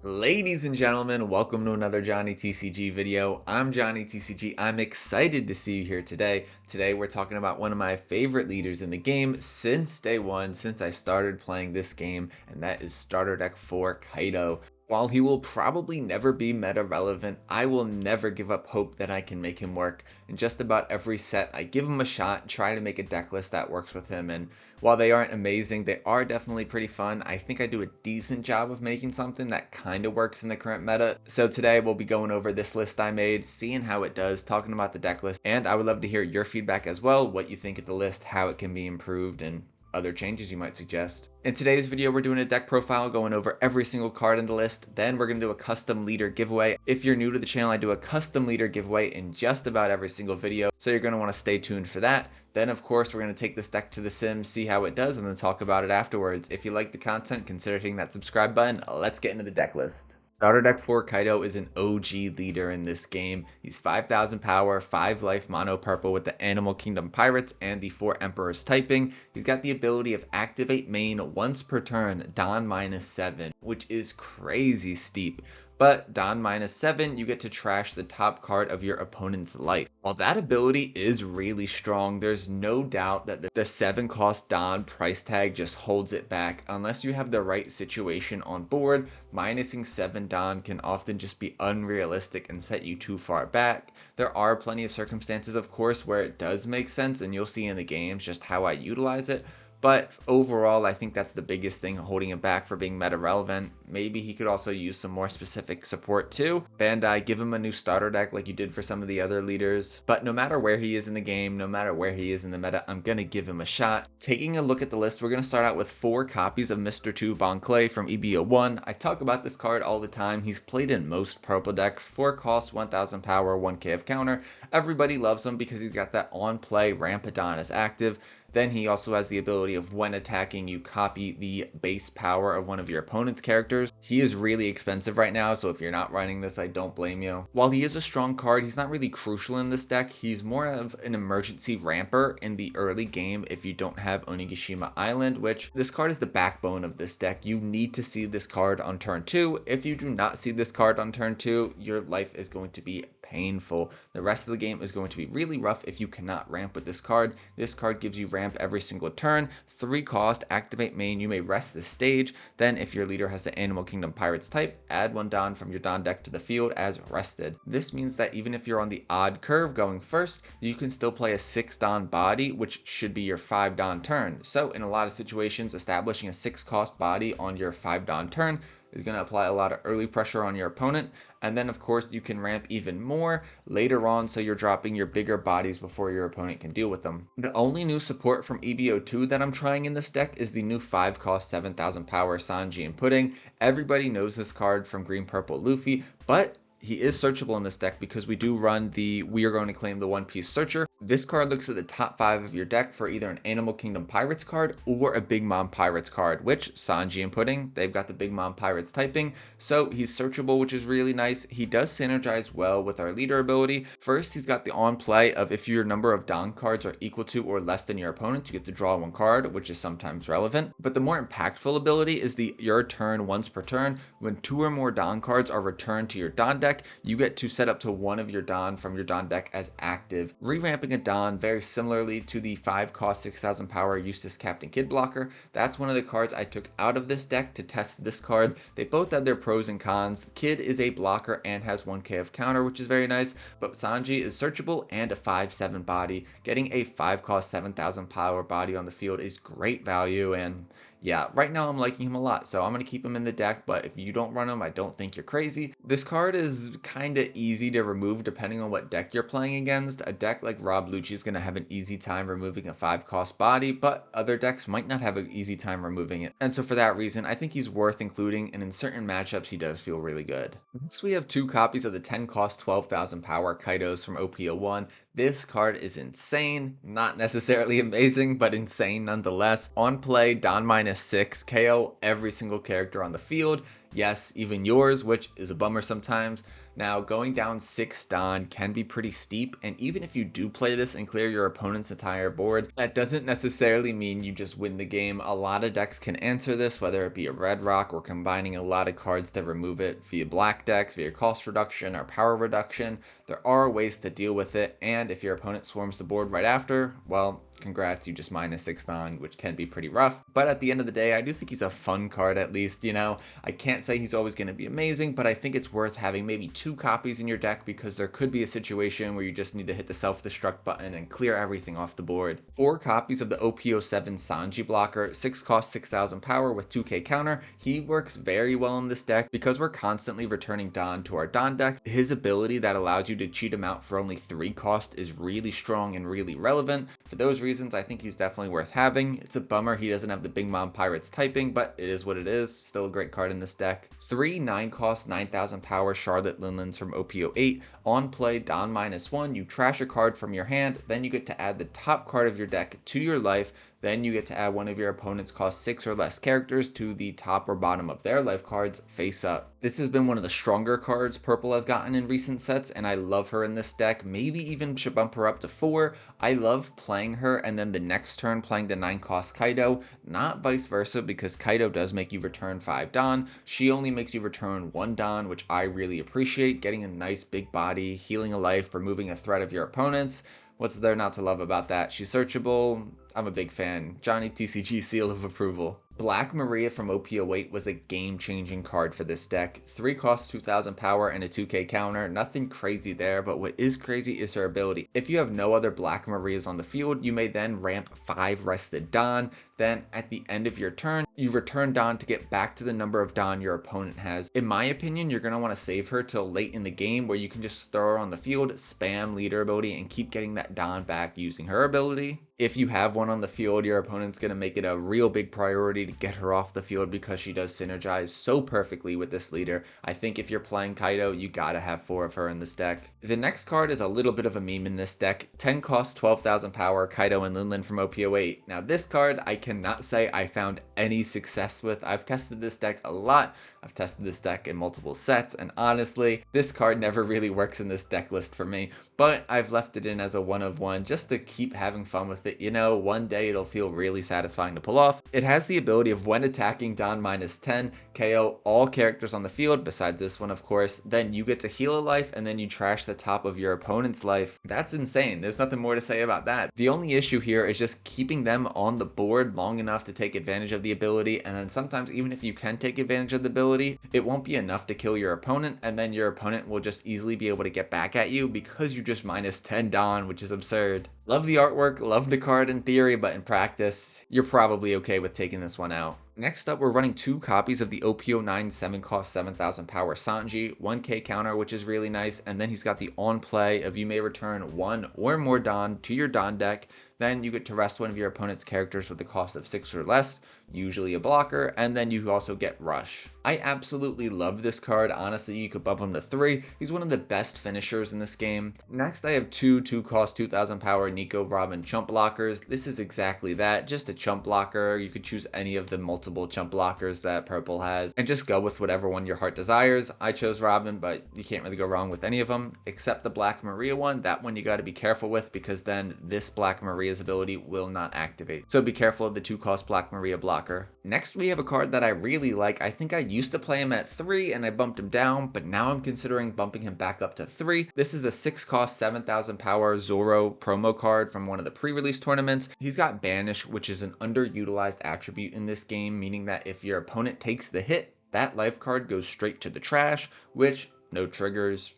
Ladies and gentlemen, welcome to another Johnny TCG video. I'm Johnny TCG. I'm excited to see you here today. Today we're talking about one of my favorite leaders in the game since day one, since I started playing this game, and that is Starter Deck 4 Kaido. While he will probably never be meta relevant, I will never give up hope that I can make him work. In just about every set, I give him a shot, try to make a deck list that works with him, and while they aren't amazing, they are definitely pretty fun. I think I do a decent job of making something that kind of works in the current meta. So today we'll be going over this list I made, seeing how it does, talking about the deck list, and I would love to hear your feedback as well, what you think of the list, how it can be improved, and other changes you might suggest. In today's video, we're doing a deck profile, going over every single card in the list. Then we're going to do a custom leader giveaway. If you're new to the channel, I do a custom leader giveaway in just about every single video, so you're going to want to stay tuned for that. Then, of course, we're going to take this deck to the sim, see how it does, and then talk about it afterwards. If you like the content, consider hitting that subscribe button. Let's get into the deck list. Starter Deck 4 Kaido is an OG leader in this game. He's 5,000 power, 5 life, mono purple with the Animal Kingdom Pirates and the 4 Emperors typing. He's got the ability of activate main once per turn, Don -7, which is crazy steep. But Don -7, you get to trash the top card of your opponent's life. While that ability is really strong, there's no doubt that the 7 cost Don price tag just holds it back. Unless you have the right situation on board, minusing 7 Don can often just be unrealistic and set you too far back. There are plenty of circumstances, of course, where it does make sense, and you'll see in the games just how I utilize it. But overall, I think that's the biggest thing holding him back for being meta relevant. Maybe he could also use some more specific support too. Bandai, give him a new starter deck like you did for some of the other leaders. But no matter where he is in the game, no matter where he is in the meta, I'm going to give him a shot. Taking a look at the list, we're going to start out with 4 copies of Mr. 2 Bon Clay from EBO1. I talk about this card all the time. He's played in most purple decks. 4 costs, 1,000 power, 1k of counter. Everybody loves him because he's got that on play Rampadon as active. Then he also has the ability of when attacking, you copy the base power of one of your opponent's characters. He is really expensive right now, so if you're not running this, I don't blame you. While he is a strong card, he's not really crucial in this deck. He's more of an emergency ramper in the early game if you don't have Onigashima Island, which this card is the backbone of this deck. You need to see this card on turn 2. If you do not see this card on turn 2, your life is going to be painful. The rest of the game is going to be really rough if you cannot ramp with this card. This card gives you ramp every single turn. 3 cost, activate main, you may rest this stage. Then if your leader has the Animal Kingdom Pirates type, add 1 Don from your Don deck to the field as rested. This means that even if you're on the odd curve going first, you can still play a 6 Don body, which should be your 5 Don turn. So in a lot of situations, establishing a 6 cost body on your 5 Don turn is going to apply a lot of early pressure on your opponent. And then, of course, you can ramp even more later on, so you're dropping your bigger bodies before your opponent can deal with them. The only new support from EBO2 that I'm trying in this deck is the new 5 cost 7,000 power Sanji and Pudding. Everybody knows this card from Green Purple Luffy, but he is searchable in this deck because we do run the We Are Going to Claim the One Piece Searcher. This card looks at the top 5 of your deck for either an Animal Kingdom Pirates card or a Big Mom Pirates card, which Sanji and Pudding, they've got the Big Mom Pirates typing, so he's searchable, which is really nice. He does synergize well with our leader ability. First, he's got the on play of if your number of Don cards are equal to or less than your opponent, you get to draw 1 card, which is sometimes relevant. But the more impactful ability is the your turn once per turn. When 2 or more Don cards are returned to your Don deck, you get to set up to 1 of your Don from your Don deck as active. Re-ramping a Don very similarly to the 5 cost 6,000 power Eustace Captain Kid blocker. That's one of the cards I took out of this deck to test this card. They both have their pros and cons. Kid is a blocker and has 1k of counter, which is very nice, but Sanji is searchable and a 5/7 body. Getting a 5 cost 7,000 power body on the field is great value, and yeah, right now I'm liking him a lot, so I'm going to keep him in the deck, but if you don't run him, I don't think you're crazy. This card is kind of easy to remove depending on what deck you're playing against. A deck like Rob Lucci is going to have an easy time removing a 5 cost body, but other decks might not have an easy time removing it. And so for that reason, I think he's worth including, and in certain matchups, he does feel really good. Next, we have 2 copies of the 10 cost 12,000 power Kaidos from OPO1. This card is insane, not necessarily amazing, but insane nonetheless. On play, Don -6, KO every single character on the field. Yes, even yours, which is a bummer sometimes. Now, going down 6 Don can be pretty steep, and even if you do play this and clear your opponent's entire board, that doesn't necessarily mean you just win the game. A lot of decks can answer this, whether it be a red rock or combining a lot of cards to remove it via black decks, via cost reduction or power reduction. There are ways to deal with it, and if your opponent swarms the board right after, well, congrats, you just minus 6 Don, which can be pretty rough. But at the end of the day, I do think he's a fun card at least, I can't say he's always going to be amazing, but I think it's worth having maybe 2 copies in your deck because there could be a situation where you just need to hit the self-destruct button and clear everything off the board. 4 copies of the OP07 Sanji blocker, 6 cost 6,000 power with 2k counter. He works very well in this deck because we're constantly returning Don to our Don deck. His ability that allows you to cheat him out for only 3 cost is really strong and really relevant. For those reasons, I think he's definitely worth having. It's a bummer he doesn't have the Big Mom Pirates typing, but it is what it is. Still a great card in this deck. 3 9 cost 9,000 power Charlotte Linlands from OP08. On play, Don -1, you trash a card from your hand, then you get to add the top card of your deck to your life. Then you get to add one of your opponent's cost 6 or less characters to the top or bottom of their life cards face up. This has been one of the stronger cards Purple has gotten in recent sets, and I love her in this deck. Maybe even should bump her up to 4. I love playing her and then the next turn playing the 9 cost Kaido, not vice versa, because Kaido does make you return 5 Don. She only makes you return 1 Don, which I really appreciate. Getting a nice big body, healing a life, removing a threat of your opponent's. What's there not to love about that? She's searchable. I'm a big fan. Johnny TCG seal of approval. Black Maria from OP08 was a game-changing card for this deck. 3 cost 2,000 power and a 2k counter. Nothing crazy there, but what is crazy is her ability. If you have no other Black Marias on the field, you may then ramp 5 rested Don. Then at the end of your turn, you return Don to get back to the number of Don your opponent has. In my opinion, you're going to want to save her till late in the game where you can just throw her on the field, spam leader ability, and keep getting that Don back using her ability. If you have one on the field, your opponent's going to make it a real big priority to get her off the field because she does synergize so perfectly with this leader. I think if you're playing Kaido, you gotta have 4 of her in this deck. The next card is a little bit of a meme in this deck. 10 cost 12,000 power, Kaido and Linlan from OP08. Now this card, I cannot say I found any success with. I've tested this deck a lot. I've tested this deck in multiple sets, and honestly, this card never really works in this deck list for me, but I've left it in as a 1 of 1 just to keep having fun with it. One day it'll feel really satisfying to pull off. It has the ability of when attacking Don -10, KO all characters on the field, besides this one of course, then you get to heal a life and then you trash the top of your opponent's life. That's insane. There's nothing more to say about that. The only issue here is just keeping them on the board long enough to take advantage of the ability, and then sometimes even if you can take advantage of the ability, it won't be enough to kill your opponent, and then your opponent will just easily be able to get back at you because you just -10 Don, which is absurd. Love the artwork, love the card in theory, but in practice, you're probably okay with taking this one out. Next up, we're running 2 copies of the OP09 7 cost 7,000 power Sanji, 1k counter, which is really nice, and then he's got the on play of you may return 1 or more Don to your Don deck. Then you get to rest one of your opponent's characters with the cost of 6 or less, usually a blocker, and then you also get Rush. I absolutely love this card. Honestly, you could bump him to 3. He's one of the best finishers in this game. Next, I have 2 cost 2,000 power Nico Robin chump blockers. This is exactly that, just a chump blocker. You could choose any of the multiple chump blockers that Purple has and just go with whatever one your heart desires. I chose Robin, but you can't really go wrong with any of them except the Black Maria one. That one you got to be careful with because then this Black Maria's ability will not activate. So be careful of the 2 cost Black Maria blocker. Next, we have a card that I really like. I think I used to play him at 3 and I bumped him down, but now I'm considering bumping him back up to 3. This is a 6 cost 7,000 power Zoro promo card from one of the pre-release tournaments. He's got Banish, which is an underutilized attribute in this game, meaning that if your opponent takes the hit, that life card goes straight to the trash, which no triggers.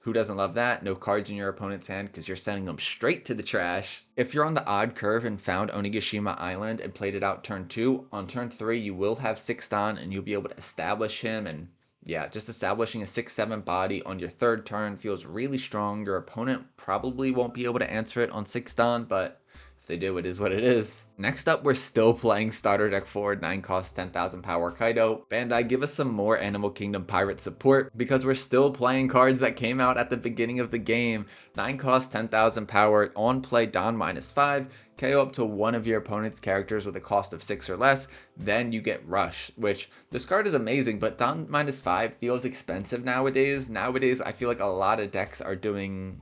Who doesn't love that? No cards in your opponent's hand because you're sending them straight to the trash. If you're on the odd curve and found Onigashima Island and played it out turn 2, on turn 3 you will have 6 Don and you'll be able to establish him, and yeah, just establishing a 6-7 body on your 3rd turn feels really strong. Your opponent probably won't be able to answer it on 6 Don, but if they do, it is what it is. Next up, we're still playing Starter Deck 4, 9 cost 10,000 power Kaido. Bandai, give us some more Animal Kingdom Pirate support because we're still playing cards that came out at the beginning of the game. 9 cost 10,000 power, on play Don -5, KO up to one of your opponent's characters with a cost of 6 or less, then you get Rush, which this card is amazing, but Don -5 feels expensive nowadays. Nowadays, I feel like a lot of decks are doing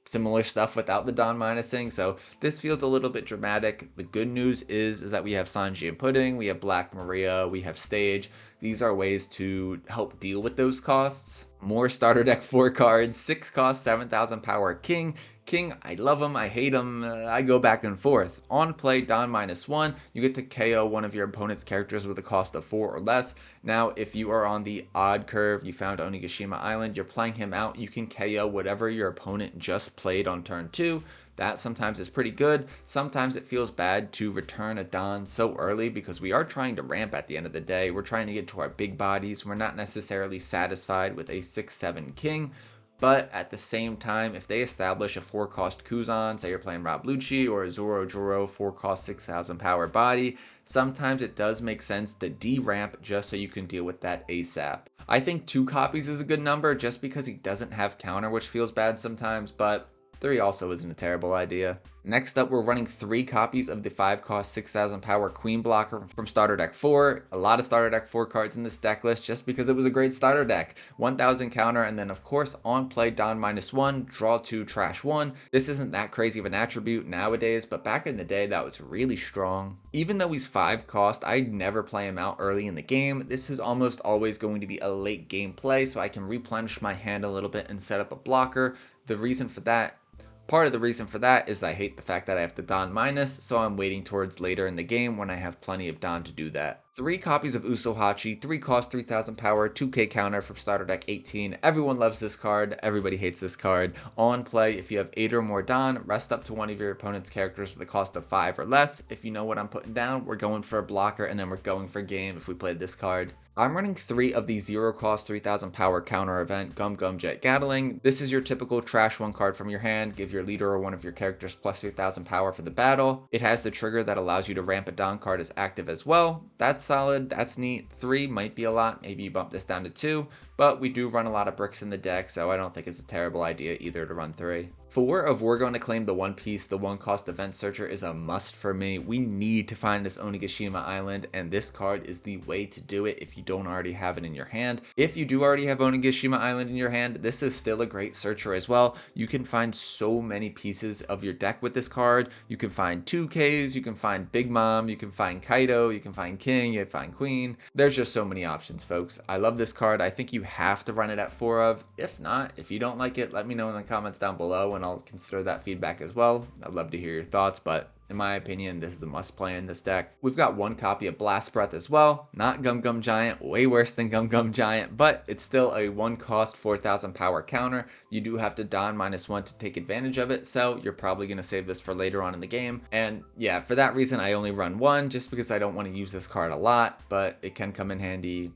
similar stuff without the Don minusing, so this feels a little bit dramatic. The good news is that we have Sanji and Pudding, we have Black Maria, we have Stage. These are ways to help deal with those costs. More starter deck 4 cards, 6 cost, 7,000 power King. King, I love him, I hate him, I go back and forth. On play, Don -1, you get to KO one of your opponent's characters with a cost of 4 or less. Now, if you are on the odd curve, you found Onigashima Island, you're playing him out, you can KO whatever your opponent just played on turn 2. That sometimes is pretty good. Sometimes it feels bad to return a Don so early because we are trying to ramp at the end of the day. We're trying to get to our big bodies. We're not necessarily satisfied with a 6-7 King. But at the same time, if they establish a 4-cost Kuzan, say you're playing Rob Lucci or a Zoro Joro 4-cost 6,000 power body, sometimes it does make sense to de-ramp just so you can deal with that ASAP. I think 2 copies is a good number just because he doesn't have counter, which feels bad sometimes, but 3 also isn't a terrible idea. Next up, we're running 3 copies of the 5-cost 6,000 power Queen blocker from starter deck 4. A lot of starter deck 4 cards in this deck list just because it was a great starter deck. 1,000 counter, and then of course on play Don -1, draw 2, trash 1. This isn't that crazy of an attribute nowadays, but back in the day that was really strong. Even though he's 5 cost, I'd never play him out early in the game. This is almost always going to be a late game play, so I can replenish my hand a little bit and set up a blocker. Part of the reason for that is I hate the fact that I have to Don minus, so I'm waiting towards later in the game when I have plenty of Don to do that. 3 copies of Usohachi, 3 cost, 3,000 power, 2k counter from starter deck 18. Everyone loves this card, everybody hates this card. On play, if you have 8 or more Don, rest up to one of your opponent's characters with a cost of 5 or less. If you know what I'm putting down, we're going for a blocker and then we're going for game if we played this card. I'm running 3 of the 0-cost 3,000 power counter event Gum Gum Jet Gatling. This is your typical trash 1 card from your hand, give your leader or one of your characters plus 3,000 power for the battle. It has the trigger that allows you to ramp a Don card as active as well. That's solid, that's neat. 3 might be a lot, maybe you bump this down to 2, but we do run a lot of bricks in the deck, so I don't think it's a terrible idea either to run 3. 4 of We're Going to Claim the One Piece, the 1-cost event searcher is a must for me. We need to find this Onigashima Island, and this card is the way to do it if you don't already have it in your hand. If you do already have Onigashima Island in your hand, this is still a great searcher as well. You can find so many pieces of your deck with this card. You can find 2Ks, you can find Big Mom, you can find Kaido, you can find King, you can find Queen. There's just so many options, folks. I love this card. I think you have to run it at 4 of. If not, if you don't like it, let me know in the comments down below and I'll consider that feedback as well. I'd love to hear your thoughts, but in my opinion, this is a must play in this deck. We've got 1 copy of Blast Breath as well. Not Gum Gum Giant, way worse than Gum Gum Giant, but it's still a 1-cost 4,000 power counter. You do have to Don -1 to take advantage of it, so you're probably going to save this for later on in the game. And yeah, for that reason, I only run 1 just because I don't want to use this card a lot, but it can come in handy.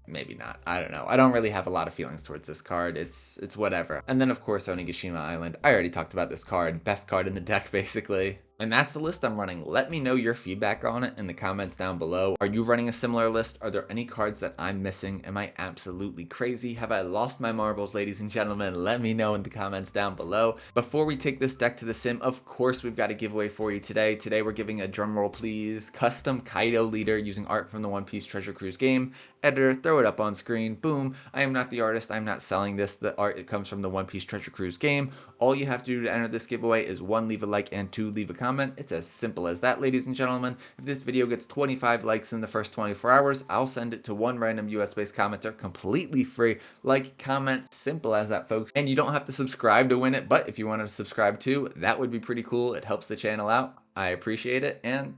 Maybe not. I don't know. I don't really have a lot of feelings towards this card. It's whatever. And then, of course, Onigashima Island. I already talked about this card. Best card in the deck, basically. And that's the list I'm running. Let me know your feedback on it in the comments down below. Are you running a similar list? Are there any cards that I'm missing? Am I absolutely crazy? Have I lost my marbles, ladies and gentlemen? Let me know in the comments down below. Before we take this deck to the sim, of course, we've got a giveaway for you today. Today, we're giving a drumroll, please. Custom Kaido leader using art from the One Piece Treasure Cruise game. Editor, throw it up on screen. Boom. I am not the artist. I'm not selling this. The art, it comes from the One Piece Treasure Cruise game. All you have to do to enter this giveaway is 1, leave a like, and 2, leave a comment. It's as simple as that, ladies and gentlemen. If this video gets 25 likes in the first 24 hours, I'll send it to 1 random US-based commenter completely free. Like, comment, simple as that, folks. And you don't have to subscribe to win it, but if you want to subscribe too, that would be pretty cool. It helps the channel out. I appreciate it, and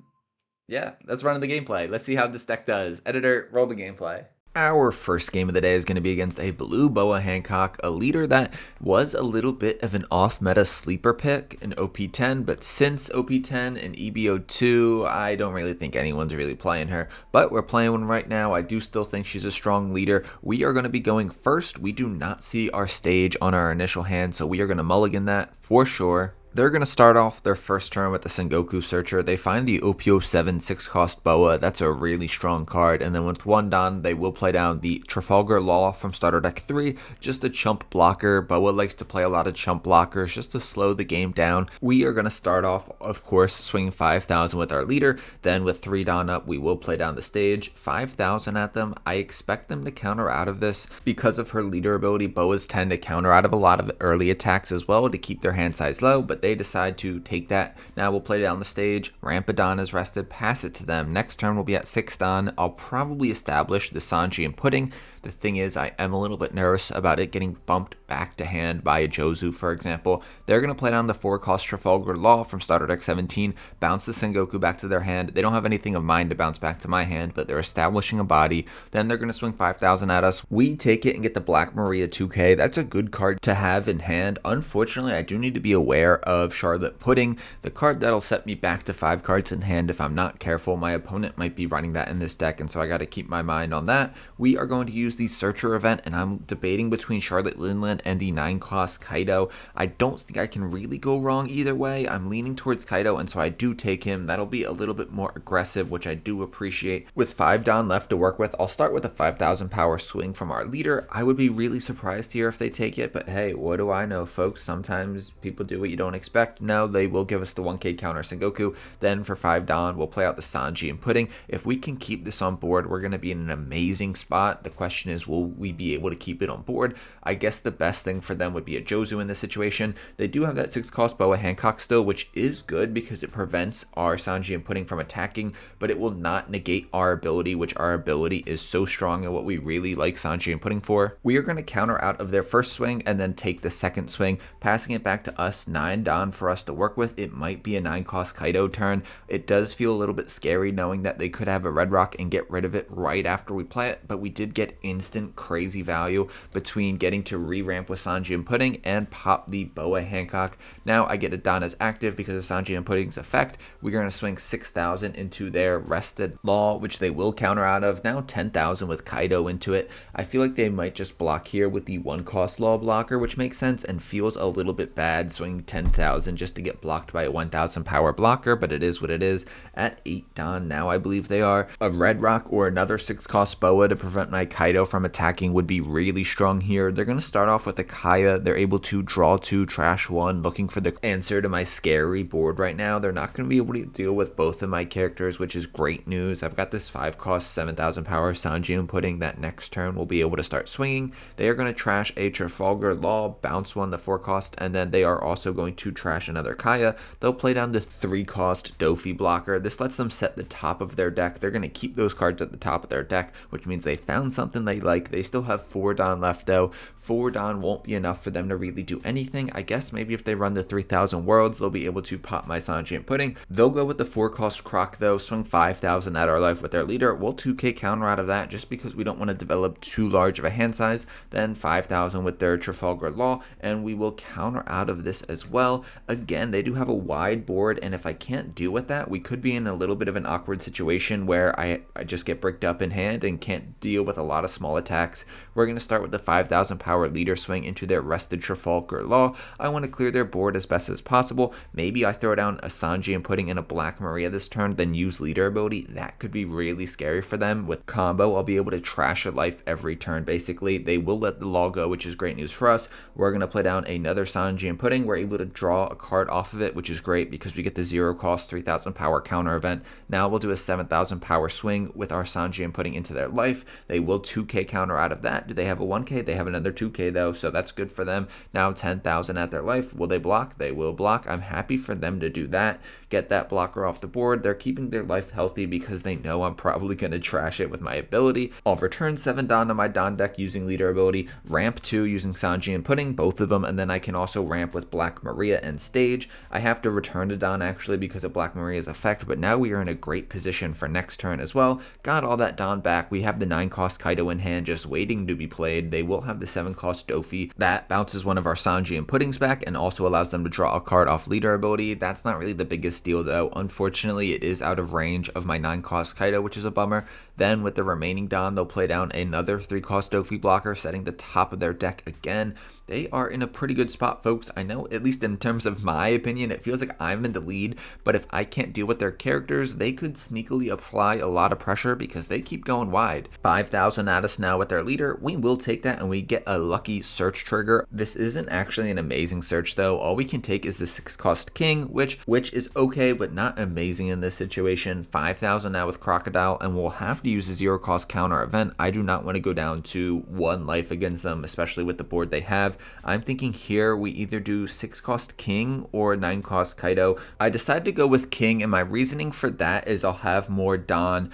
yeah, let's run the gameplay. Let's see how this deck does. Editor, roll the gameplay. Our first game of the day is going to be against a Blue Boa Hancock, a leader that was a little bit of an off-meta sleeper pick in OP10, but since OP10 and EBO2, I don't really think anyone's really playing her, but we're playing one right now. I do still think she's a strong leader. We are going to be going first. We do not see our stage on our initial hand, so we are going to mulligan that for sure. They're going to start off their first turn with the Sengoku Searcher. They find the OPO7 6-cost Boa. That's a really strong card. And then with 1 Don, they will play down the Trafalgar Law from starter deck 3. Just a chump blocker. Boa likes to play a lot of chump blockers just to slow the game down. We are going to start off, of course, swinging 5,000 with our leader. Then with 3 Don up, we will play down the stage. 5,000 at them. I expect them to counter out of this. Because of her leader ability, Boas tend to counter out of a lot of early attacks as well to keep their hand size low, but they decide to take that. Now we'll play down the stage. Rampadon is rested. Pass it to them. Next turn we'll be at 6 Don. I'll probably establish the Sanji and Pudding. The thing is, I am a little bit nervous about it getting bumped back to hand by a Jozu, for example. They're going to play down the 4-cost Trafalgar Law from starter deck 17, bounce the Sengoku back to their hand. They don't have anything of mine to bounce back to my hand, but they're establishing a body. Then they're going to swing 5,000 at us. We take it and get the Black Maria 2K. That's a good card to have in hand. Unfortunately, I do need to be aware of Charlotte Pudding, the card that'll set me back to 5 cards in hand if I'm not careful. My opponent might be running that in this deck, and so I got to keep my mind on that. We are going to use the Searcher event, and I'm debating between Charlotte Linland and the 9-cost Kaido. I don't think I can really go wrong either way. I'm leaning towards Kaido, and so I do take him. That'll be a little bit more aggressive, which I do appreciate. With 5 Don left to work with, I'll start with a 5,000 power swing from our leader. I would be really surprised here if they take it, but hey, what do I know, folks? Sometimes people do what you don't expect. No, they will give us the 1K counter Sengoku. Then for 5 Don, we'll play out the Sanji and Pudding. If we can keep this on board, we're going to be in an amazing spot. The question is, will we be able to keep it on board? I guess the best thing for them would be a Jozu in this situation. They do have that 6-cost Boa Hancock still, which is good because it prevents our Sanji and Pudding from attacking, but it will not negate our ability, which our ability is so strong and what we really like Sanji and Pudding for. We are going to counter out of their first swing and then take the second swing, passing it back to us. 9 Don for us to work with. It might be a 9-cost Kaido turn. It does feel a little bit scary knowing that they could have a Red Rock and get rid of it right after we play it, but we did get instant crazy value between getting to re-ramp with Sanji and Pudding and pop the Boa Hancock. Now I get a Don as active because of Sanji and Pudding's effect. We're going to swing 6,000 into their rested Law, which they will counter out of. Now 10,000 with Kaido into it. I feel like they might just block here with the 1-cost Law blocker, which makes sense and feels a little bit bad swinging 10,000 just to get blocked by a 1,000 power blocker, but it is what it is. At 8 Don now, I believe they are. A Red Rock or another 6-cost Boa to prevent my Kaido from attacking would be really strong here. They're going to start off with a Kaya. They're able to draw 2, trash 1, looking for the answer to my scary board right now. They're not going to be able to deal with both of my characters, which is great news. I've got this 5-cost 7,000 power Sanji and Pudding that next turn will be able to start swinging. They are going to trash a Trafalgar Law, bounce 1 the 4-cost, and then they are also going to trash another Kaya. They'll play down the 3-cost Dofi blocker. This lets them set the top of their deck. They're going to keep those cards at the top of their deck, which means they found something they like. They still have 4 Don left though. 4 Don won't be enough for them to really do anything. I guess maybe if they run the 3,000 Worlds, they'll be able to pop my Sanji and Pudding. They'll go with the 4-cost Croc though, swing 5,000 at our life with their leader. We'll 2K counter out of that just because we don't want to develop too large of a hand size. Then 5,000 with their Trafalgar Law, and we will counter out of this as well. Again, they do have a wide board, and if I can't deal with that, we could be in a little bit of an awkward situation where I just get bricked up in hand and can't deal with a lot of small attacks. We're going to start with the 5,000 power leader swing into their rested Trafalgar Law. I want to clear their board as best as possible. Maybe I throw down a Sanji and Pudding in a Black Maria this turn, then use leader ability. That could be really scary for them. With combo, I'll be able to trash a life every turn basically. They will let the Law go, which is great news for us. We're going to play down another Sanji and Pudding. We're able to draw a card off of it, which is great because we get the 0-cost 3,000 power counter event. Now we'll do a 7,000 power swing with our Sanji and Pudding into their life. They will 2K counter out of that. Do they have a 1K? They have another 2K though, so that's good for them. Now 10,000 at their life. Will they block? They will block. I'm happy for them to do that. Get that blocker off the board. They're keeping their life healthy because they know I'm probably going to trash it with my ability. I'll return 7 Don to my Don deck using leader ability, ramp 2 using Sanji and Pudding, both of them, and then I can also ramp with Black Maria and stage. I have to return to Don actually because of Black Maria's effect, but now we are in a great position for next turn as well. Got all that Don back. We have the 9-cost Kaido in hand just waiting to be played. They will have the 7-cost Dofi. That bounces one of our Sanji and Puddings back and also allows them to draw a card off leader ability. That's not really the biggest deal though. Unfortunately, it is out of range of my 9-cost Kaido, which is a bummer. Then with the remaining Don, they'll play down another 3-cost Dofi blocker, setting the top of their deck again. they are in a pretty good spot, folks. I know, at least in terms of my opinion, it feels like I'm in the lead, but if I can't deal with their characters, they could sneakily apply a lot of pressure because they keep going wide. 5,000 at us now with their leader. We will take that and we get a lucky search trigger. This isn't actually an amazing search though. All we can take is the 6-cost king, which is okay, but not amazing in this situation. 5,000 now with Crocodile, and we'll have to use a 0-cost counter event. I do not want to go down to 1 life against them, especially with the board they have. I'm thinking here we either do 6-cost king or 9-cost Kaido. I decided to go with king, and my reasoning for that is I'll have more Don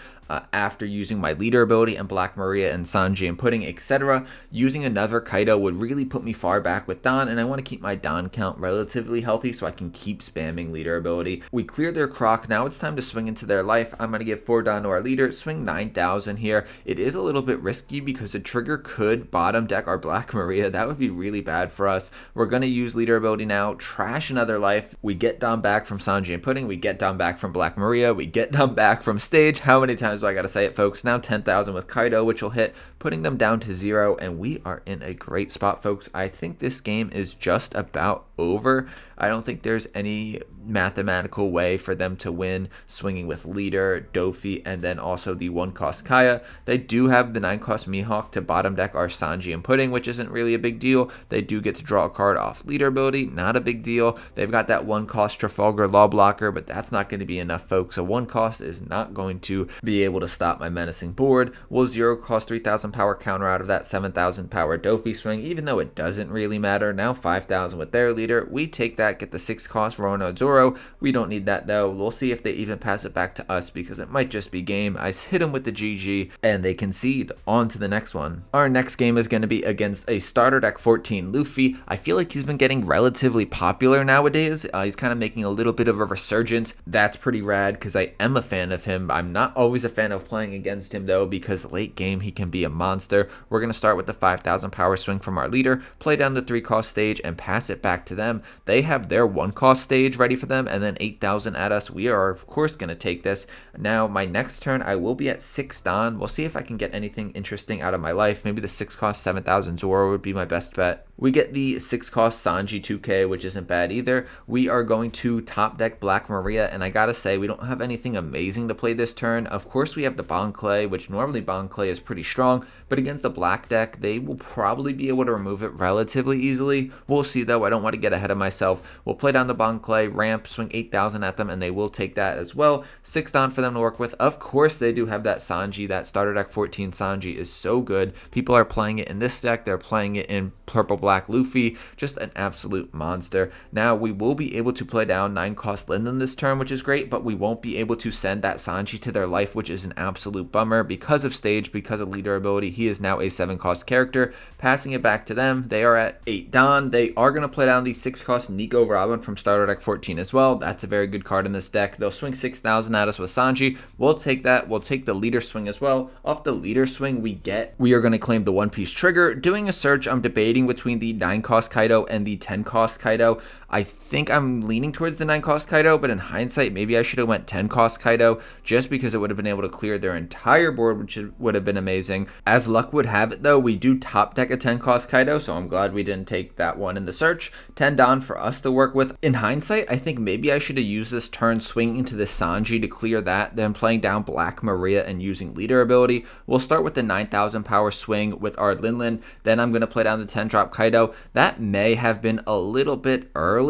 after using my leader ability and Black Maria and Sanji and Pudding, etc. Using another Kaido would really put me far back with Don, and I want to keep my Don count relatively healthy so I can keep spamming leader ability. We clear their Croc. Now it's time to swing into their life. I'm going to give 4 Don to our leader, swing 9,000 here. It is a little bit risky because the trigger could bottom deck our Black Maria. That would be really bad for us. We're going to use leader ability now, trash another life. We get Don back from Sanji and Pudding. We get Don back from Black Maria. We get Don back from Stage. How many times do I gotta say it, folks? Now 10,000 with Kaido, which will hit, putting them down to 0, and we are in a great spot, folks. I think this game is just about over. I don't think there's any mathematical way for them to win swinging with leader, Dofi, and then also the 1-cost Kaya. They do have the 9-cost Mihawk to bottom deck our Sanji and Pudding, which isn't really a big deal. They do get to draw a card off leader ability, not a big deal. They've got that 1-cost Trafalgar Law Blocker, but that's not going to be enough, folks. A 1-cost is not going to be able to stop my menacing board. We'll 0-cost 3,000 power counter out of that 7,000 power Dofi swing, even though it doesn't really matter. Now 5,000 with their leader. We take that, get the 6-cost Rona Zoro. We don't need that though. We'll see if they even pass it back to us because it might just be game. I hit them with the GG and they concede. On to the next one. Our next game is going to be against a starter deck 14 Luffy. I feel like he's been getting relatively popular nowadays. He's kind of making a little bit of a resurgence. That's pretty rad because I am a fan of him. I'm not always a fan of playing against him though because late game he can be a monster. We're going to start with the 5,000 power swing from our leader, play down the 3-cost stage and pass it back to them. They have their 1-cost stage ready for them and then 8,000 at us. We are of course going to take this. Now my next turn I will be at 6 Don. We'll see if I can get anything interesting out of my life. Maybe the 6-cost 7,000 Zoro would be my best bet. We get the 6-cost Sanji 2K, which isn't bad either. We are going to top deck Black Maria, and I gotta say, we don't have anything amazing to play this turn. Of course, we have the Bon Clay, which normally Bon Clay is pretty strong, but against the black deck, they will probably be able to remove it relatively easily. We'll see though, I don't want to get ahead of myself. We'll play down the Bon Clay, ramp, swing 8,000 at them, and they will take that as well. 6 Don for them to work with. Of course, they do have that Sanji. That starter deck 14 Sanji is so good. People are playing it in this deck. They're playing it in Purple Black Luffy. Just an absolute monster. Now, we will be able to play down 9-cost Linden this turn, which is great, but we won't be able to send that Sanji to their life, which is an absolute bummer. Because of stage, because of leader ability, he is now a 7-cost character. Passing it back to them, they are at 8 Don. They are going to play down the 6-cost Nico Robin from starter deck 14 as well. That's a very good card in this deck. They'll swing 6,000 at us with Sanji. We'll take that. We'll take the leader swing as well. Off the leader swing we are going to claim the 1-piece trigger. Doing a search, I'm debating between the 9-cost Kaido and the 10-cost Kaido. I think I'm leaning towards the 9-cost Kaido, but in hindsight, maybe I should have went 10-cost Kaido just because it would have been able to clear their entire board, which would have been amazing. As luck would have it, though, we do top deck a 10-cost Kaido, so I'm glad we didn't take that one in the search. 10 Don for us to work with. In hindsight, I think maybe I should have used this turn swinging into the Sanji to clear that, then playing down Black Maria and using leader ability. We'll start with the 9,000 power swing with our Linlin, then I'm going to play down the 10-drop Kaido. That may have been a little bit early.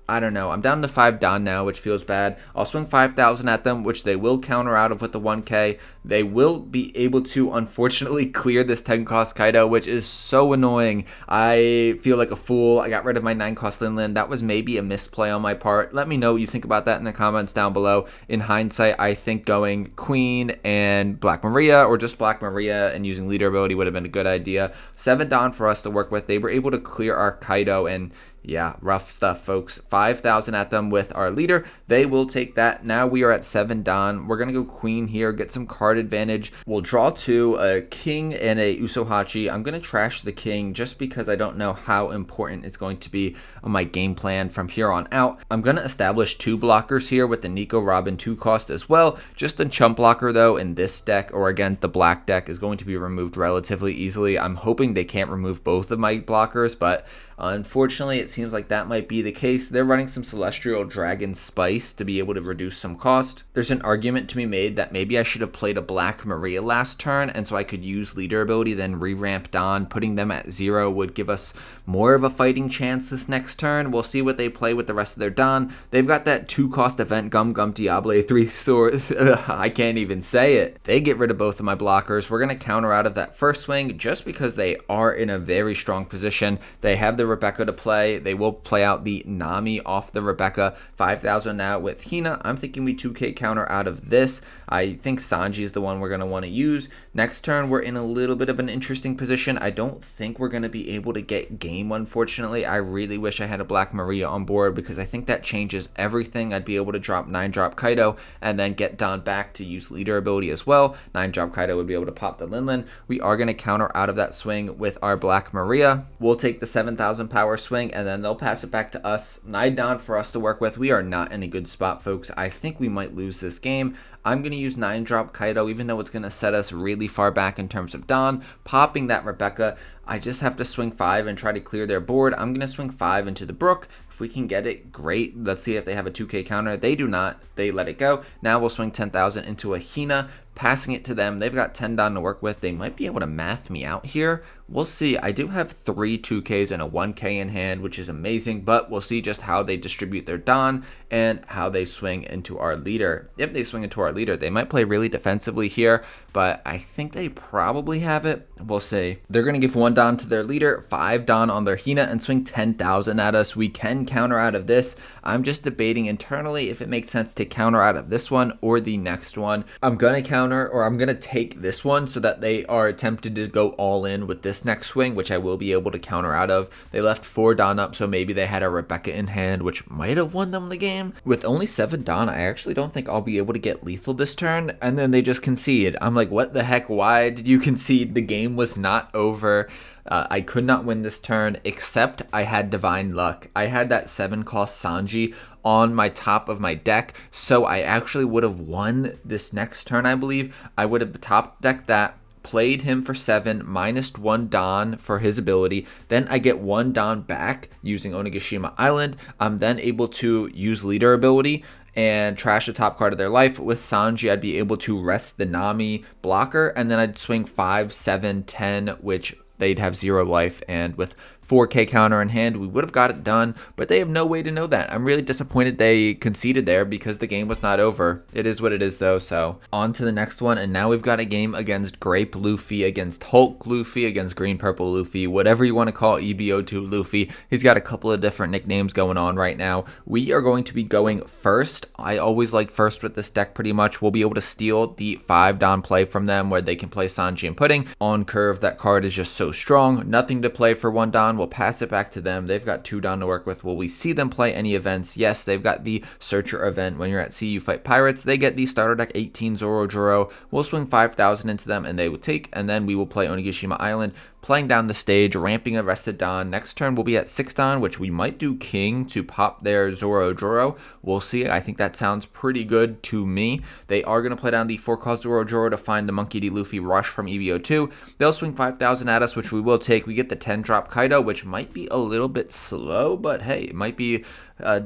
I don't know. I'm down to 5 Don now, which feels bad. I'll swing 5,000 at them, which they will counter out of with the 1K. They will be able to, unfortunately, clear this 10-cost Kaido, which is so annoying. I feel like a fool. I got rid of my 9-cost Linlin. That was maybe a misplay on my part. Let me know what you think about that in the comments down below. In hindsight, I think going Queen and Black Maria, or just Black Maria and using leader ability would have been a good idea. 7 Don for us to work with. They were able to clear our Kaido, and Yeah, rough stuff, folks. 5,000 at them with our leader. They will take that. Now we are at 7 Don. We're going to go queen here, get some card advantage. We'll draw 2, a king and a Usohachi. I'm going to trash the king just because I don't know how important it's going to be on my game plan from here on out. I'm going to establish 2 blockers here with the Nico Robin 2 cost as well. Just a chump blocker, though, in this deck, or again, the black deck, is going to be removed relatively easily. I'm hoping they can't remove both of my blockers, but unfortunately, it seems like that might be the case. They're running some Celestial Dragon Spice to be able to reduce some cost. There's an argument to be made that maybe I should have played a Black Maria last turn, and so I could use leader ability, then re-ramp Don. Putting them at 0 would give us more of a fighting chance this next turn. We'll see what they play with the rest of their Don. They've got that 2-cost event, Gum Gum Diable, 3 swords. I can't even say it. They get rid of both of my blockers. We're going to counter out of that first swing just because they are in a very strong position. They have the Rebecca to play. They will play out the Nami off the Rebecca. 5,000 now with Hina. I'm thinking we 2k counter out of this. I think Sanji is the one we're going to want to use. Next turn, we're in a little bit of an interesting position. I don't think we're going to be able to get game, unfortunately. I really wish I had a Black Maria on board because I think that changes everything. I'd be able to drop 9-drop Kaido and then get Don back to use leader ability as well. 9-drop Kaido would be able to pop the Linlin. We are going to counter out of that swing with our Black Maria. We'll take the 7,000 power swing and then they'll pass it back to us. 9 Don for us to work with. We are not in a good spot, folks. I think we might lose this game. I'm going to use 9-drop Kaido, even though it's going to set us really far back in terms of Don. Popping that Rebecca, I just have to swing 5 and try to clear their board. I'm going to swing 5 into the Brook. If we can get it, great. Let's see if they have a 2k counter. They do not. They let it go. Now we'll swing 10,000 into a Hina, passing it to them. They've got 10 Don to work with. They might be able to math me out here. We'll see. I do have 3 2Ks and a 1K in hand, which is amazing, but we'll see just how they distribute their Don and how they swing into our leader. If they swing into our leader, they might play really defensively here, but I think they probably have it. We'll see. They're going to give 1 Don to their leader, 5 Don on their Hina, and swing 10,000 at us. We can counter out of this. I'm just debating internally if it makes sense to counter out of this one or the next one. I'm going to counter, or I'm going to take this one so that they are tempted to go all in with this next swing, which I will be able to counter out of. They left 4 Don up, so maybe they had a Rebecca in hand, which might have won them the game. With only 7 Don, I actually don't think I'll be able to get lethal this turn, and then they just concede. I'm like, what the heck? Why did you concede? The game was not over. I could not win this turn, except I had divine luck. I had that 7-cost Sanji on my top of my deck, so I actually would have won this next turn, I believe. I would have top decked that, played him for 7, minus 1 Don for his ability. Then I get 1 Don back using Onigashima Island. I'm then able to use leader ability and trash the top card of their life. With Sanji, I'd be able to rest the Nami blocker, and then I'd swing 5, 7, 10, which they'd have 0 life, and with 4k counter in hand, we would have got it done, but they have no way to know that. I'm really disappointed they conceded there because the game was not over. It is what it is though, so on to the next one, and now we've got a game against Grape Luffy, against Hulk Luffy, against Green Purple Luffy, whatever you want to call EBO2 Luffy. He's got a couple of different nicknames going on right now. We are going to be going first. I always like first with this deck pretty much. We'll be able to steal the 5 Don play from them where they can play Sanji and Pudding. On curve, that card is just so strong. Nothing to play for 1 Don. We'll pass it back to them. They've got 2 Don to work with. Will we see them play any events? Yes, they've got the Searcher event. When you're at sea, you fight pirates. They get the starter deck 18 Zoro. We'll swing 5,000 into them and they will take, and then we will play Onigashima Island, playing down the stage, ramping a rested Don. Next turn we'll be at 6 Don, which we might do King to pop their Zoro. We'll see. I think that sounds pretty good to me. They are going to play down the 4-cost Zoro to find the Monkey D. Luffy rush from EBO2. They'll swing 5,000 at us, which we will take. We get the 10-drop Kaido, which might be a little bit slow, but hey, it might be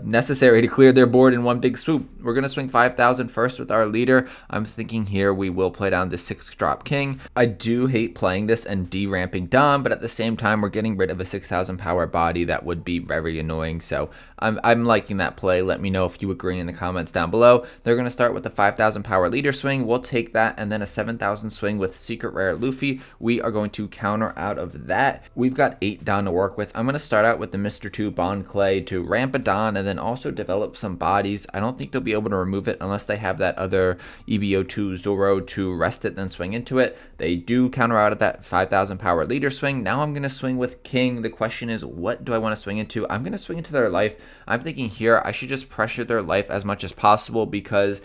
necessary to clear their board in one big swoop. We're going to swing 5,000 first with our leader. I'm thinking here we will play down the 6-drop King. I do hate playing this and de-ramping Don, but at the same time, we're getting rid of a 6,000 power body that would be very annoying, so I'm liking that play. Let me know if you agree in the comments down below. They're going to start with the 5,000 power leader swing. We'll take that, and then a 7,000 swing with Secret Rare Luffy. We are going to counter out of that. We've got 8 Don to work with. I'm going to start out with the Mr. 2 Bond Clay to ramp a Don Don and then also develop some bodies. I don't think they'll be able to remove it unless they have that other EBO2 Zoro to rest it then swing into it. They do counter out of that 5,000 power leader swing. Now I'm going to swing with King. The question is, what do I want to swing into? I'm going to swing into their life. I'm thinking here I should just pressure their life as much as possible because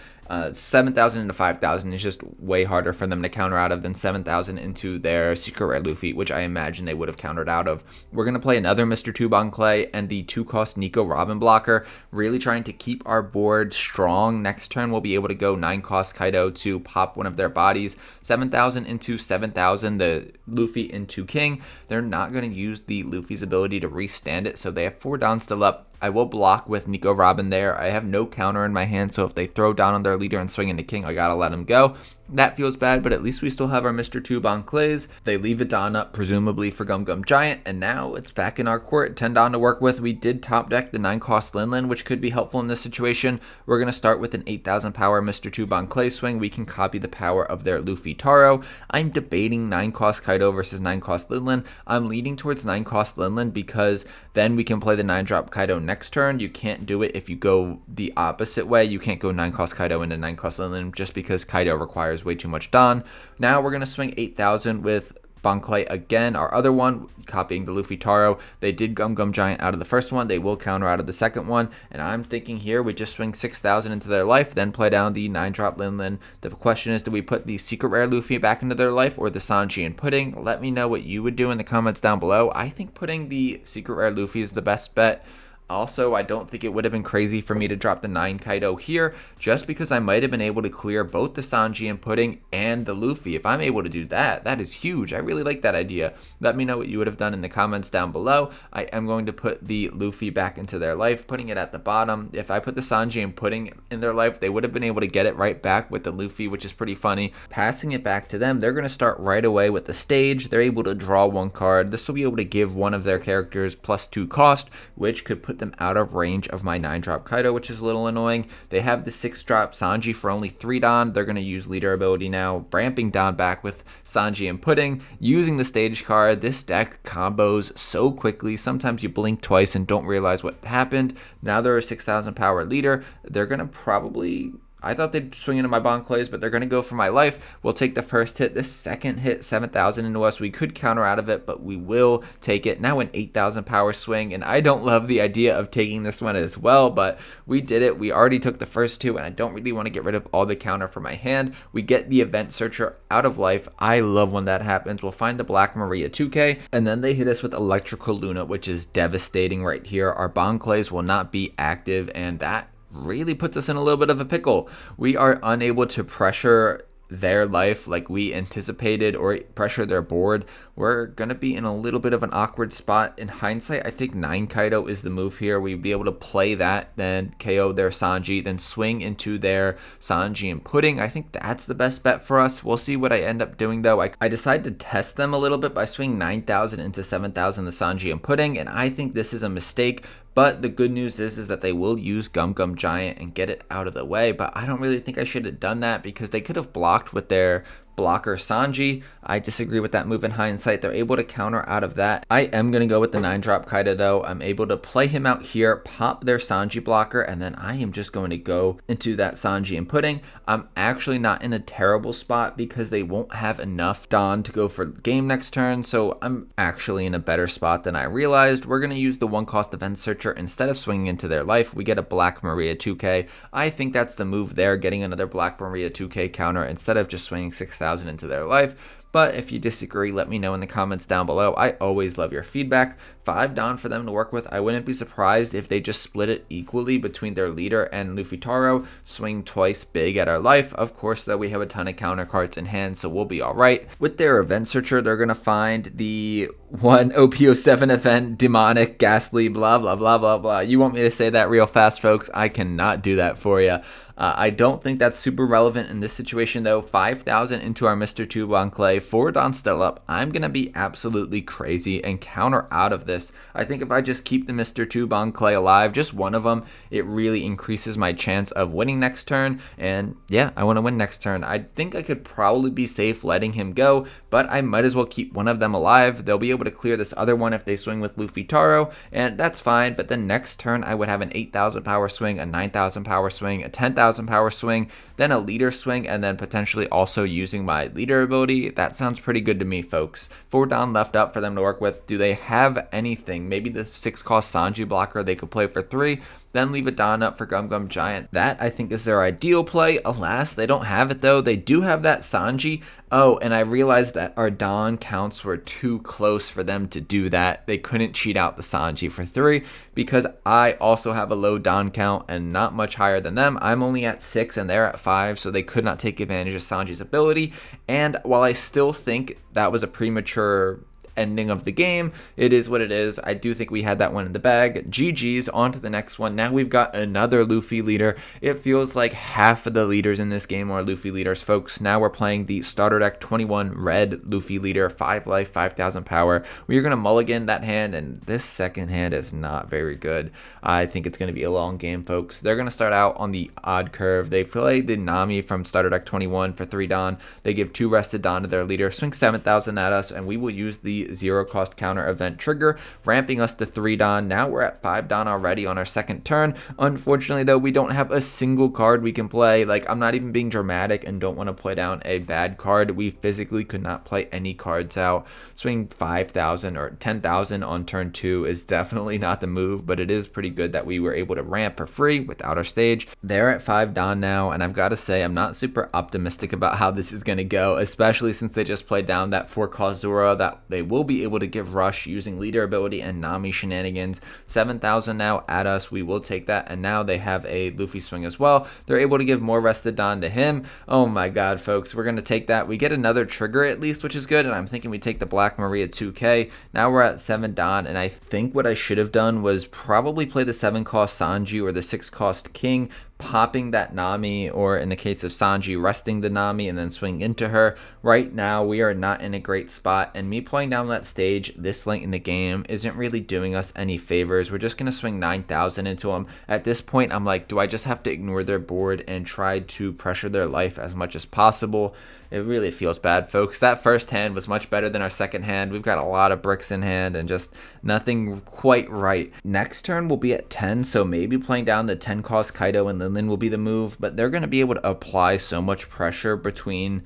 7,000 into 5,000 is just way harder for them to counter out of than 7,000 into their secret rare Luffy, which I imagine they would have countered out of. We're going to play another Mr. Tube on Clay and the 2-cost Nico Robin blocker, really trying to keep our board strong. Next turn, we'll be able to go 9-cost Kaido to pop one of their bodies. 7,000 into 7,000, the Luffy into King. They're not going to use the Luffy's ability to restand it, so they have 4 Dons still up. I will block with Nico Robin there. I have no counter in my hand, so if they throw down on their leader and swing into King, I gotta let him go. That feels bad, but at least we still have our Mr. Tube on Clays. They leave a Don up, presumably for Gum Gum Giant, and now it's back in our court. 10 Don to work with. We did top deck the 9-cost Lin Lin, which could be helpful in this situation. We're going to start with an 8,000 power Mr. Tube on Clay swing. We can copy the power of their Luffy Taro. I'm debating 9-cost Kaido versus 9-cost Lin Lin. I'm leaning towards 9-cost Lin Lin because then we can play the 9-drop Kaido next turn. You can't do it if you go the opposite way. You can't go 9-cost Kaido into 9-cost Lin Lin just because Kaido requires way too much Don. Now we're going to swing 8,000 with Bon Clay again, our other one, copying the Luffy Taro. They did Gum Gum Giant out of the first one. They will counter out of the second one. And I'm thinking here we just swing 6,000 into their life, then play down the 9-drop Lin Lin. The question is, do we put the secret rare Luffy back into their life or the Sanji and Pudding? Let me know what you would do in the comments down below. I think putting the secret rare Luffy is the best bet. Also, I don't think it would have been crazy for me to drop the 9 Kaido here, just because I might have been able to clear both the Sanji and Pudding and the Luffy. If I'm able to do that, that is huge. I really like that idea. Let me know what you would have done in the comments down below. I am going to put the Luffy back into their life, putting it at the bottom. If I put the Sanji and Pudding in their life, they would have been able to get it right back with the Luffy, which is pretty funny. Passing it back to them, they're going to start right away with the stage. They're able to draw 1 card. This will be able to give one of their characters +2 cost, which could put them out of range of my 9-drop Kaido, which is a little annoying. They have the 6-drop Sanji for only 3 Don. They're going to use leader ability now, ramping Don back with Sanji and Pudding, using the stage card. This deck combos so quickly. Sometimes you blink twice and don't realize what happened. Now they're a 6,000 power leader. They're going to probably... I thought they'd swing into my Bon Clays, but they're going to go for my life. We'll take the first hit. This second hit, 7,000 into us. We could counter out of it, but we will take it. Now an 8,000 power swing, and I don't love the idea of taking this one as well, but we did it. We already took the first 2, and I don't really want to get rid of all the counter for my hand. We get the Event Searcher out of life. I love when that happens. We'll find the Black Maria 2K, and then they hit us with Electrical Luna, which is devastating right here. Our Bon Clays will not be active, and that really puts us in a little bit of a pickle. We are unable to pressure their life like we anticipated or pressure their board. We're going to be in a little bit of an awkward spot. In hindsight, I think 9 Kaido is the move here. We'd be able to play that, then KO their Sanji, then swing into their Sanji and Pudding. I think that's the best bet for us. We'll see what I end up doing though. I decided to test them a little bit by swinging 9,000 into 7,000 the Sanji and Pudding, and I think this is a mistake. But the good news is that they will use Gum Gum Giant and get it out of the way. But I don't really think I should have done that because they could have blocked with their blocker Sanji. I disagree with that move in hindsight. They're able to counter out of that. I am going to go with the 9-drop Kaido though. I'm able to play him out here, pop their Sanji blocker, and then I am just going to go into that Sanji and Pudding. I'm actually not in a terrible spot because they won't have enough Don to go for game next turn, so I'm actually in a better spot than I realized. We're going to use the 1-cost Event Searcher instead of swinging into their life. We get a Black Maria 2K. I think that's the move there, getting another Black Maria 2K counter instead of just swinging 6,000 into their life. But if you disagree, let me know in the comments down below. I always love your feedback. 5 Don for them to work with. I wouldn't be surprised if they just split it equally between their leader and Luffy Taro. Swing twice big at our life. Of course, though, we have a ton of counter cards in hand, so we'll be all right. With their Event Searcher, they're going to find the 1 OP07 event, demonic, ghastly, blah, blah, blah, blah, blah. You want me to say that real fast, folks? I cannot do that for you. I don't think that's super relevant in this situation though. 5,000 into our Mr. Tube on Clay, 4 Don still up. I'm going to be absolutely crazy and counter out of this. I think if I just keep the Mr. Tube on Clay alive, just one of them, it really increases my chance of winning next turn. And yeah, I want to win next turn. I think I could probably be safe letting him go, but I might as well keep one of them alive. They'll be able to clear this other one if they swing with Luffy Taro, and that's fine. But then next turn, I would have an 8,000 power swing, a 9,000 power swing, a 10,000 power swing, then a leader swing, and then potentially also using my leader ability. That sounds pretty good to me, folks. 4 Don left up for them to work with. Do they have anything? Maybe the 6 cost Sanji blocker they could play for 3. Then leave a Don up for Gum Gum Giant. That, I think, is their ideal play. Alas, they don't have it, though. They do have that Sanji. Oh, and I realized that our Don counts were too close for them to do that. They couldn't cheat out the Sanji for 3 because I also have a low Don count and not much higher than them. I'm only at 6 and they're at 5, so they could not take advantage of Sanji's ability. And while I still think that was a premature ending of the game, it is what it is. I do think we had that one in the bag. GG's. On to the next one. Now we've got another Luffy leader. It feels like half of the leaders in this game are Luffy leaders, folks. Now we're playing the starter deck 21 red Luffy leader, 5 life, 5,000 power. We're going to mulligan that hand, and this second hand is not very good. I think it's going to be a long game, folks. They're going to start out on the odd curve. They play the Nami from starter deck 21 for 3 Don. They give 2 rested Don to their leader, swing 7,000 at us, and we will use the 0 cost counter event trigger, ramping us to 3 Don. Now we're at 5 Don already on our second turn. Unfortunately, though, we don't have a single card we can play. Like, I'm not even being dramatic and don't want to play down a bad card. We physically could not play any cards out. Swing 5,000 or 10,000 on turn 2 is definitely not the move, but it is pretty good that we were able to ramp for free without our stage. They're at 5 Don now, and I've got to say, I'm not super optimistic about how this is going to go, especially since they just played down that 4 cost Zoro that they will be able to give rush using leader ability and Nami shenanigans. 7,000 now at us. We will take that, and now they have a Luffy swing as well. They're able to give more rested Don to him. Oh my god, folks, we're going to take that. We get another trigger at least, which is good, and I'm thinking we take the Black Maria 2K. Now we're at 7 Don, and I think what I should have done was probably play the 7 cost Sanji or the 6 cost King, popping that Nami, or in the case of Sanji, resting the Nami and then swing into her. Right now, we are not in a great spot, and me playing down that stage this late in the game isn't really doing us any favors. We're just going to swing 9,000 into them. At this point, I'm like, do I just have to ignore their board and try to pressure their life as much as possible? It really feels bad, folks. That first hand was much better than our second hand. We've got a lot of bricks in hand and just nothing quite right. Next turn will be at 10, so maybe playing down the 10 cost Kaido and Linlin will be the move, but they're going to be able to apply so much pressure between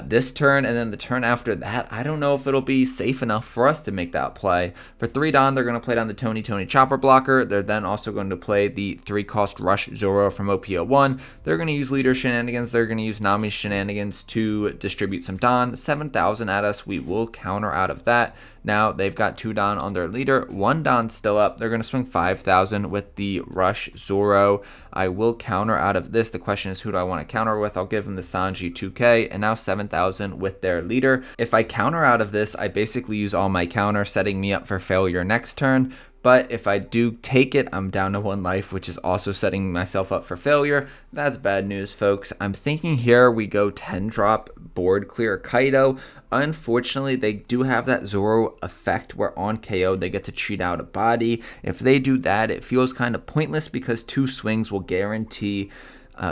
this turn and then the turn after that. I don't know if it'll be safe enough for us to make that play. For 3 Don, they're going to play down the Tony Chopper blocker. They're then also going to play the 3 cost Rush Zoro from OP01. They're going to use leader shenanigans. They're going to use Nami's shenanigans to distribute some Don. 7,000 at us. We will counter out of that. Now they've got 2 Don on their leader, 1 Don still up. They're going to swing 5,000 with the Rush Zoro. I will counter out of this. The question is, who do I want to counter with? I'll give them the Sanji 2K, and now 7,000 with their leader. If I counter out of this, I basically use all my counter, setting me up for failure next turn. But if I do take it, I'm down to 1 life, which is also setting myself up for failure. That's bad news, folks. I'm thinking here we go 10 drop board clear Kaido. Unfortunately, they do have that Zoro effect where on KO they get to cheat out a body. If they do that, it feels kind of pointless because 2 swings will guarantee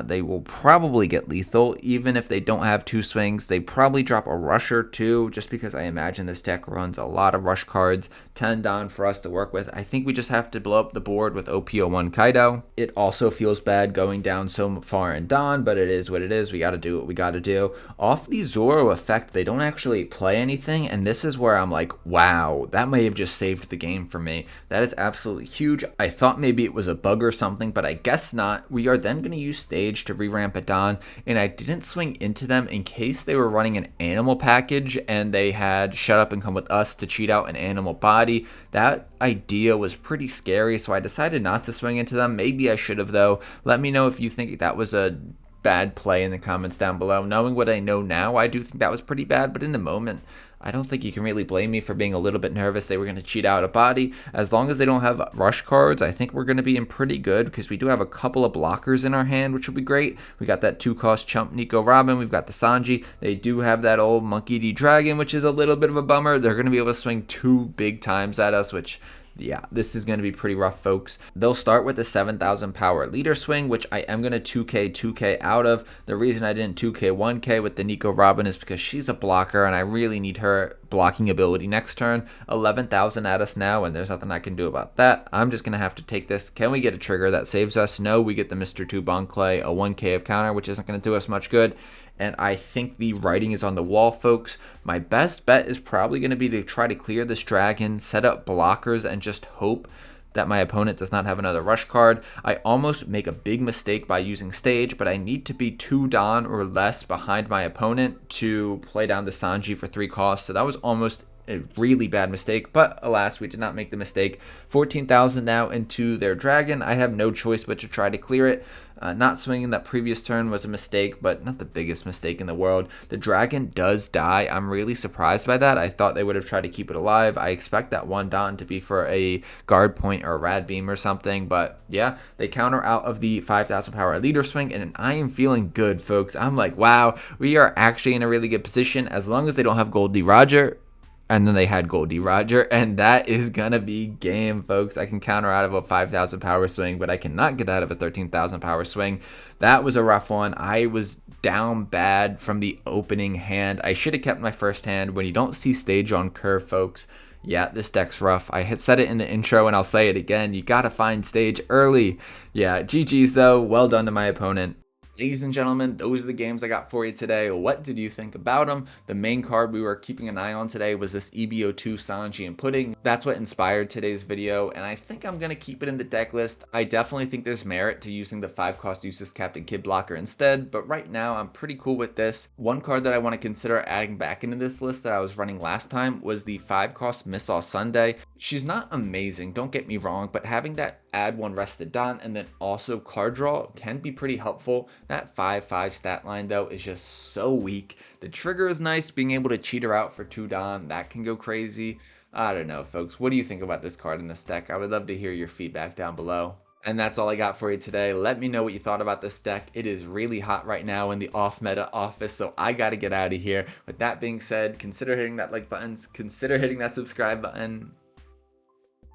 they will probably get lethal. Even if they don't have 2 swings, they probably drop a rush or 2, just because I imagine this deck runs a lot of rush cards. 10 Don for us to work with. I think we just have to blow up the board with OP01 Kaido. It also feels bad going down so far in Don, but it is what it is. We got to do what we got to do. Off the Zoro effect, they don't actually play anything, and this is where I'm like, wow, that may have just saved the game for me. That is absolutely huge. I thought maybe it was a bug or something, but I guess not. We are then going to use stage to re-ramp at Don, and I didn't swing into them in case they were running an animal package and they had shut up and come with us to cheat out an animal body. That idea was pretty scary, so I decided not to swing into them. Maybe I should have, though. Let me know if you think that was a bad play in the comments down below. Knowing what I know now, I do think that was pretty bad, but in the moment, I don't think you can really blame me for being a little bit nervous they were going to cheat out a body. As long as they don't have rush cards, I think we're going to be in pretty good because we do have a couple of blockers in our hand, which will be great. We got that 2-cost chump Nico Robin. We've got the Sanji. They do have that old Monkey D Dragon, which is a little bit of a bummer. They're going to be able to swing 2 big times at us, which... yeah, this is going to be pretty rough, folks. They'll start with the 7,000 power leader swing, which I am going to 2K out of. The reason I didn't 2K 1K with the Nico Robin is because she's a blocker, and I really need her blocking ability next turn. 11,000 at us now, and there's nothing I can do about that. I'm just going to have to take this. Can we get a trigger that saves us? No, we get the Mr. 2 Bon Clay, a 1K of counter, which isn't going to do us much good. And I think the writing is on the wall, folks. My best bet is probably going to be to try to clear this dragon, set up blockers, and just hope that my opponent does not have another rush card. I almost make a big mistake by using stage, but I need to be 2 Don or less behind my opponent to play down the Sanji for 3 costs. So that was almost a really bad mistake, but alas, we did not make the mistake. 14,000 now into their dragon. I have no choice but to try to clear it. Not swinging that previous turn was a mistake, but not the biggest mistake in the world. The dragon does die. I'm really surprised by that. I thought they would have tried to keep it alive. I expect that 1 Don to be for a guard point or a rad beam or something, but yeah, they counter out of the 5,000 power leader swing, and I am feeling good, folks. I'm like, wow, we are actually in a really good position as long as they don't have Goldie Roger. And then they had Goldie Roger, and that is gonna be game, folks. I can counter out of a 5,000 power swing, but I cannot get out of a 13,000 power swing. That was a rough one. I was down bad from the opening hand. I should have kept my first hand. When you don't see stage on curve, folks, yeah, this deck's rough. I had said it in the intro, and I'll say it again. You gotta find stage early. Yeah, GG's though. Well done to my opponent. Ladies and gentlemen, those are the games I got for you today. What did you think about them? The main card we were keeping an eye on today was this EBO2 Sanji and Pudding. That's what inspired today's video, and I think I'm going to keep it in the deck list. I definitely think there's merit to using the 5-cost Useless Captain Kid blocker instead, but right now I'm pretty cool with this. One card that I want to consider adding back into this list that I was running last time was the 5-cost Miss All Sunday. She's not amazing, don't get me wrong, but having that add 1 rested Don and then also card draw can be pretty helpful. That 5/5 stat line though is just so weak. The trigger is nice, being able to cheat her out for 2 Don, that can go crazy. I don't know, folks. What do you think about this card in this deck? I would love to hear your feedback down below. And that's all I got for you today. Let me know what you thought about this deck. It is really hot right now in the off-meta office, so I gotta get out of here. With that being said, consider hitting that like button, consider hitting that subscribe button.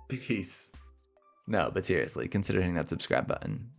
Peace. No, but seriously, consider hitting that subscribe button.